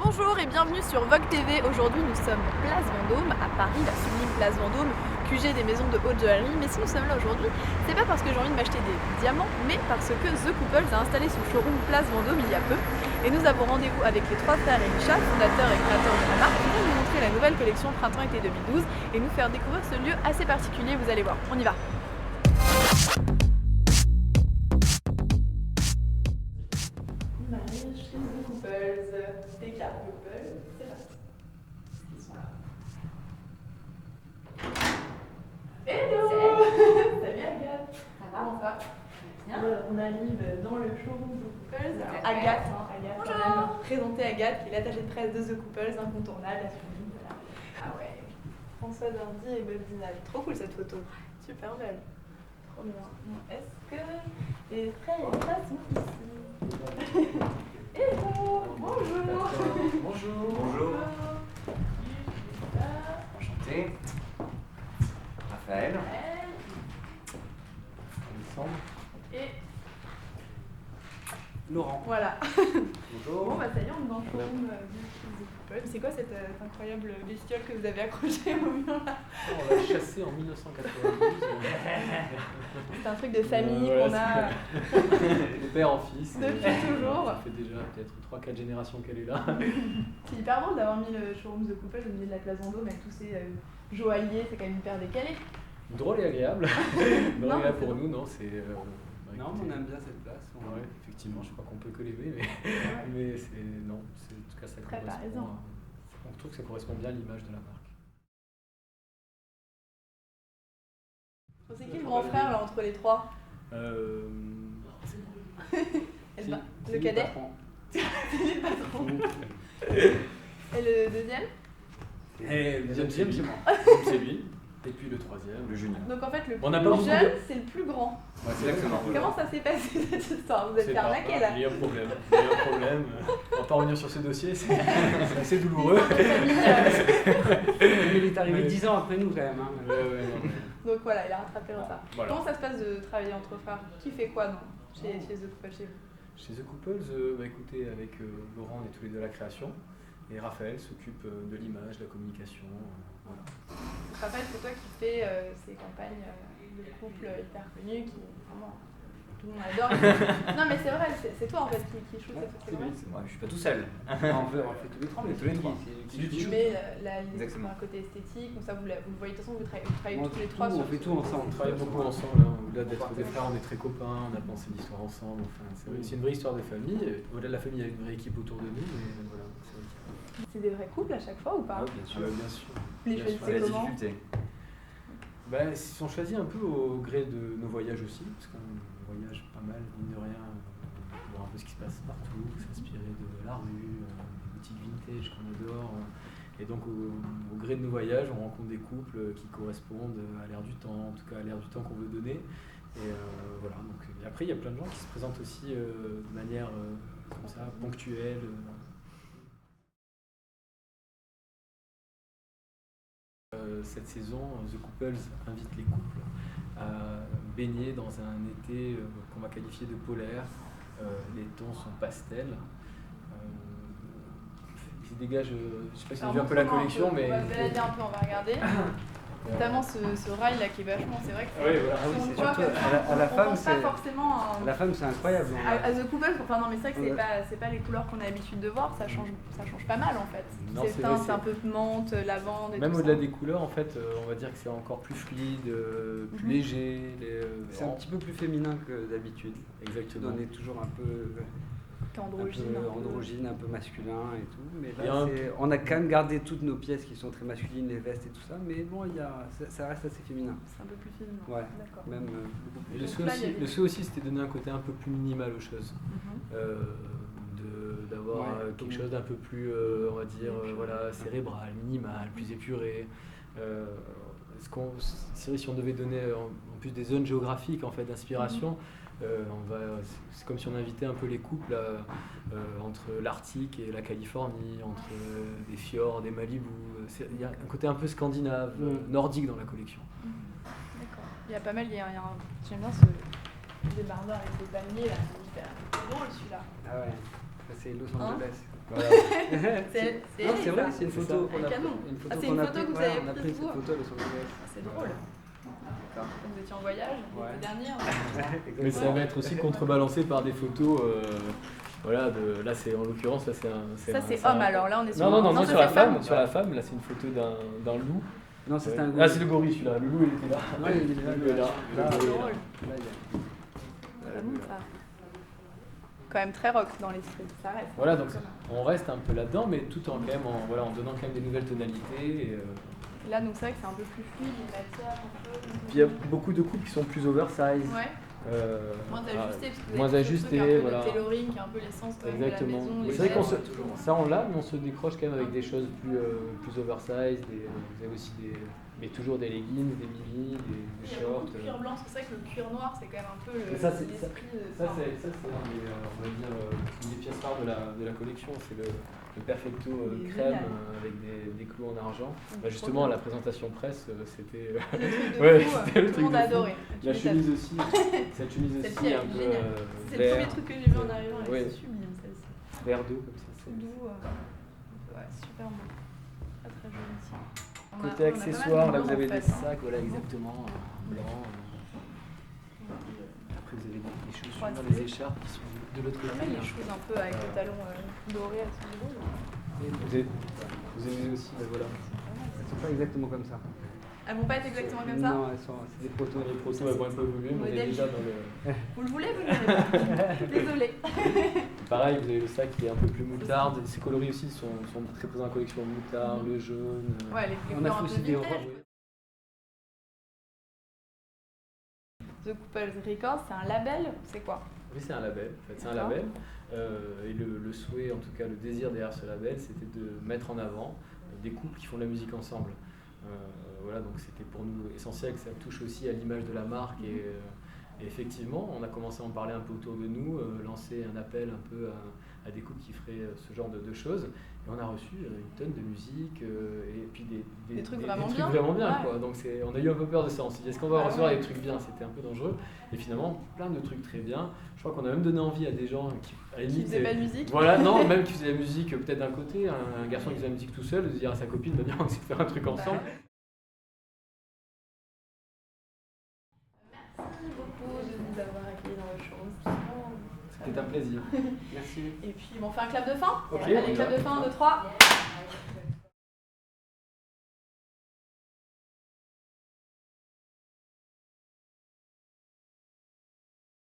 Bonjour et bienvenue sur Vogue TV. Aujourd'hui nous sommes Place Vendôme, à Paris, la sublime Place Vendôme, QG des maisons de haute joaillerie. Mais si nous sommes là aujourd'hui, c'est pas parce que j'ai envie de m'acheter des diamants, mais parce que The Couples a installé son showroom Place Vendôme il y a peu. Et nous avons rendez-vous avec les trois frères Elisha, fondateurs et créateurs de la marque, qui vont nous montrer la nouvelle collection Printemps-été 2012 et nous faire découvrir ce lieu assez particulier, vous allez voir. On y va. On arrive dans le showroom The Couples. Agathe, présentée Agathe, qui est l'attachée de presse de The Couples, incontournable, la sublime. Voilà. Ah ouais. François Dardy et Bob Dinal. Trop cool cette photo. Super belle. Trop bien. Bon, est-ce que les frères et sœurs sont ici? Hello. Bonjour. Bonjour. Bonjour. Enchanté. Raphaël. Alexandre. Et Laurent. voilà. Bonjour. Bon, bah ça y est, on est dans le showroom du Couples. C'est quoi cette incroyable bestiole que vous avez accrochée au mur là? On l'a chassé en 1992. C'est un truc de famille qu'on a De père en fils. depuis toujours. Ça fait déjà peut-être 3-4 générations qu'elle est là. C'est hyper drôle d'avoir mis le showroom The Couples au milieu de la place Vendôme avec tous ces joailliers, c'est quand même hyper décalé. Drôle et agréable. Drôle et agréable pour nous, non, c'est... Non, on aime bien cette place. Ouais, effectivement, je crois qu'on peut que l'aimer, mais, Ouais. mais c'est... Non, c'est, en tout cas, ça Très correspond... paraisant. On trouve que ça correspond bien à l'image de la marque. C'est qui le grand frère là entre les trois? Le cadet? C'est le patron. Et le deuxième? Et le deuxième, c'est moi. C'est lui. Et puis le troisième, le junior. Donc en fait le On n'a pas plus beaucoup de- jeune c'est le plus grand. Ouais, c'est Exactement. Comment ça s'est passé cette histoire? Vous êtes C'est fait pas- arnaquer là? Il y a un problème. Il y a un problème. On va pas revenir sur ce dossier, c'est assez douloureux. Il est arrivé Mais- 10 ans après nous quand même. Hein. Ouais, non, mais- Donc voilà, il a rattrapé le retard. Voilà. Comment ça se passe de travailler entre frères? Qui fait quoi chez The Couples chez vous? Chez The Couples, écoutez, avec Laurent, on est tous les deux à la création. Et Raphaël s'occupe de l'image, de la communication. Voilà. Raphaël, c'est toi qui fais ces campagnes de couple hyper connues qui vraiment tout le monde adore. Non mais c'est vrai, c'est toi en fait qui shoot ces campagnes. C'est moi, je suis pas tout seul. on fait tous les trois, mais tous les trois. Tu mets l'idée Exactement. un côté esthétique, comme ça vous le voyez, de toute façon vous travaillez tous les trois On sur fait tout ensemble. On travaille beaucoup ensemble, hein. Au-delà d'être des frères, on est très copains, on a pensé l'histoire ensemble. Enfin, c'est une vraie histoire de famille. Au-delà de la famille, il y a une vraie équipe autour de nous. Mais voilà, c'est vrai qu'il y C'est des vrais couples à chaque fois ou pas? bien a- sûr. bien sûr. Les Bien sûr. choisissez comment? Ils sont choisis un peu au gré de nos voyages aussi, parce qu'on voyage pas mal, mine de rien, pour voir un peu ce qui se passe partout, s'inspirer de la rue, des boutiques vintage qu'on adore. Et donc au gré de nos voyages, on rencontre des couples qui correspondent à l'ère du temps, en tout cas à l'ère du temps qu'on veut donner. Et voilà. Donc, et après, il y a plein de gens qui se présentent aussi de manière comme ça, ponctuelle. Cette saison, The Couples invite les couples à baigner dans un été qu'on va qualifier de polaire. Les tons sont pastels. Ils dégagent, je sais pas si vous avez vu un peu la collection, mais... On va se balader un peu, on va regarder. Notamment ce rail là qui est vachement, c'est vrai que Oui, voilà. Ah oui, on c'est voit surtout que à la on femme, pense pas c'est forcément la femme, c'est incroyable. à The Couples, enfin non mais c'est vrai que Ouais. c'est pas les couleurs qu'on a l'habitude de voir, ça change pas mal en fait. Non, C'est c'est teint, vrai, c'est un peu menthe, lavande et Même tout au-delà ça. des couleurs, en fait, on va dire que c'est encore plus fluide, plus Mhm. léger. C'est un petit peu plus féminin que d'habitude. Exactement. On est toujours un peu T'es androgyne. androgyne, un peu masculin et tout. Mais Il y a là, un- on a quand même gardé toutes nos pièces qui sont très masculines, les vestes et tout ça. Mais bon, ça reste assez féminin. C'est un peu plus féminin. Ouais. D'accord. Même beaucoup Et plus. le Donc souhait là, il y a aussi, des- le souhait aussi, c'était de donner un côté un peu plus minimal aux choses. Mhm. D'avoir Ouais, quelque chose d'un peu plus, on va dire, voilà, cérébral, minimal, plus épuré. C'est vrai, si on devait donner en plus des zones géographiques en fait, d'inspiration, c'est comme si on invitait un peu les couples entre l'Arctique et la Californie, entre des fjords, des Malibu. Il y a un côté un peu scandinave, nordique dans la collection. D'accord. Il y a pas mal, j'aime bien ce débardeur avec des palmiers là, c'est hyper drôle celui-là. Ah ouais. c'est Los Angeles. Voilà. Non, c'est vrai, c'est une C'est photo ça. qu'on a Un canon. prise. Une photo Ah, c'est qu'on une a photo prise. que vous Ouais, avez on a prise, pris cette vous. photo à Los Angeles. C'est drôle. D'accord. Vous étiez en voyage Ouais. l'été dernier. Mais ça va être aussi contrebalancé par des photos. Voilà, là c'est en l'occurrence, là c'est un. Ça c'est homme alors, là on est sur Non, ça, sur la c'est femme. Sur la femme, là c'est une photo d'un loup. Non, ça c'était un Ah, c'est le gorille celui-là. Le loup il était là. Ouais, il est là, Le loup est là. là. Le gorille est là. drôle. Là, il y a- Ça monte, ça. Quand même très rock dans l'esprit, ça reste. Voilà, donc on reste un peu là-dedans, mais tout en quand même en donnant quand même des nouvelles tonalités. Là donc c'est vrai que c'est un peu plus fluide, une matière un peu. Puis il y a beaucoup de coupes qui sont plus oversize. Ouais. Moins ajusté, parce que vous moins avez ce ajusté, truc un peu voilà. de tailoring, qui est un peu l'essence quand même Exactement. de la maison. Mais les c'est vrai qu'on gestes. ça on l'a, mais on se décroche quand même avec des choses plus oversize. Vous avez aussi mais toujours des leggings, des mini, des Il y a shorts. beaucoup de cuir blanc, c'est vrai que le cuir noir c'est quand même un peu Mais ça, c'est- l'esprit. Ça, c'est on va dire, une des pièces rares de la collection, c'est le perfecto Il est crème génial. avec des clous en argent. Donc, Bah, trop justement, bien. la présentation presse, c'était Le truc de Ouais, fou, c'était le tout truc le monde de a fou. adoré. Tu la m'étonnes. chemise aussi. Cette chemise Celle-ci, aussi, elle un est peu géniale. C'est le vert, premier truc que j'ai vu en arrivant, et Ouais. c'est sublime celle-ci. vert d'eau comme ça. Tout doux. Ouais, super beau. Très très joli ici. On a- Côté on a pas mal de accessoires, là blanc, vous avez en fait, des hein. sacs, voilà exactement, blanc. Après vous avez des chaussures, Croisées. des écharpes qui sont de l'autre Pas côté. mal les choses un peu avec le talon doré à ce niveau. Vous aimez aussi, voilà. Elles sont pas exactement comme ça. Elles vont pas être exactement comme ça. Non, c'est des photos. Les protos elles vont un peu évoluer, mais on est Modèle. déjà dans le. Vous le voulez, vous ne voulez pas. Désolée. Pareil, vous avez le sac qui est un peu plus moutarde. Ces coloris aussi sont très présents dans la collection moutarde, le jaune. Ouais, les On a couleurs fait un aussi peu des vintage. robes. The Couples Records, c'est un label, c'est quoi? Oui, c'est un label. En fait, c'est un D'accord. label. Et le souhait, en tout cas le désir derrière ce label, c'était de mettre en avant des couples qui font de la musique ensemble. Voilà, donc c'était pour nous essentiel que ça touche aussi à l'image de la marque. Et effectivement, on a commencé à en parler un peu autour de nous, lancer un appel un peu à des couples qui feraient ce genre de choses. Et on a reçu une tonne de musique et puis Des trucs vraiment bien. vraiment bien, Ouais. quoi. Donc on a eu un peu peur de ça. On s'est dit, est-ce qu'on va Ah recevoir ouais. des trucs bien? C'était un peu dangereux. Et finalement, plein de trucs très bien. Je crois qu'on a même donné envie à des gens qui, à la Qui limite, faisait pas de musique. voilà, non, même qui faisait la musique peut-être d'un côté, un garçon qui faisait la musique tout seul, de dire à sa copine, bah, viens, on essaie de faire un truc ensemble. Merci beaucoup de nous avoir accueillis dans votre showroom. C'était un plaisir. Merci. Et puis, on fait un clap de fin. Ok, Allez, on y clap va. de fin, 2, 3.